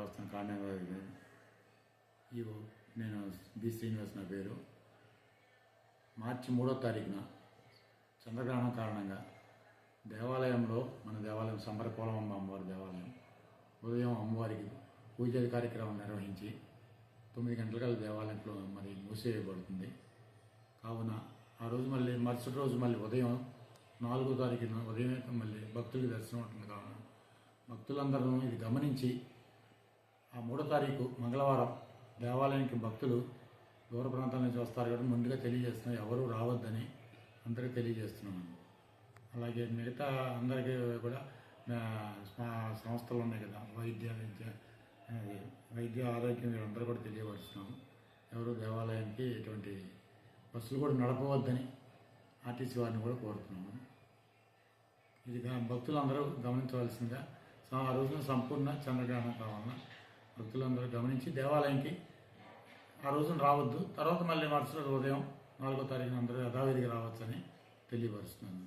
దేవస్థానం కాండంగా EO నేను B Srinivas నా పేరు. మార్చి 3వ తారీఖున చంద్రగ్రహణం కారణంగా దేవాలయంలో మన దేవాలయం సంబరపోలమ్మ అమ్మవారి దేవాలయం ఉదయం అమ్మవారికి పూజల కార్యక్రమం నిర్వహించి 9 గంటలకల్లా దేవాలయంలో మరి మూసివేయబడుతుంది. కావున ఆ రోజు మళ్ళీ మరుసటి రోజు మళ్ళీ ఉదయం 4వ తారీఖున ఉదయం మళ్ళీ భక్తులకి దర్శనం ఉంటుంది. కావున భక్తులందరూ ఇది గమనించి ఆ 3వ తారీఖు మంగళవారం దేవాలయానికి భక్తులు దూర ప్రాంతాల నుంచి వస్తారు కాబట్టి ముందుగా తెలియజేస్తున్నాం, ఎవరు రావద్దని అందరికీ తెలియజేస్తున్నాం. అలాగే మిగతా అందరికీ కూడా సంస్థలు ఉన్నాయి కదా, వైద్య ఆరోగ్యం వీళ్ళందరూ కూడా తెలియపరుస్తున్నాము. ఎవరు దేవాలయానికి ఎటువంటి బస్సులు కూడా నడపవద్దని ఆర్టీసీ వారిని కూడా కోరుతున్నాము. ఇది భక్తులందరూ గమనించవలసిందిగా ఆ రోజున సంపూర్ణ చంద్రగ్రహణం కావాలన్న భక్తులందరూ గమనించి దేవాలయానికి ఆ రోజున రావద్దు. తర్వాత మళ్ళీ మరుసటి రోజు ఉదయం 4వ తారీఖున అందరూ యథావిధిగా రావచ్చని తెలియపరుస్తున్నాను.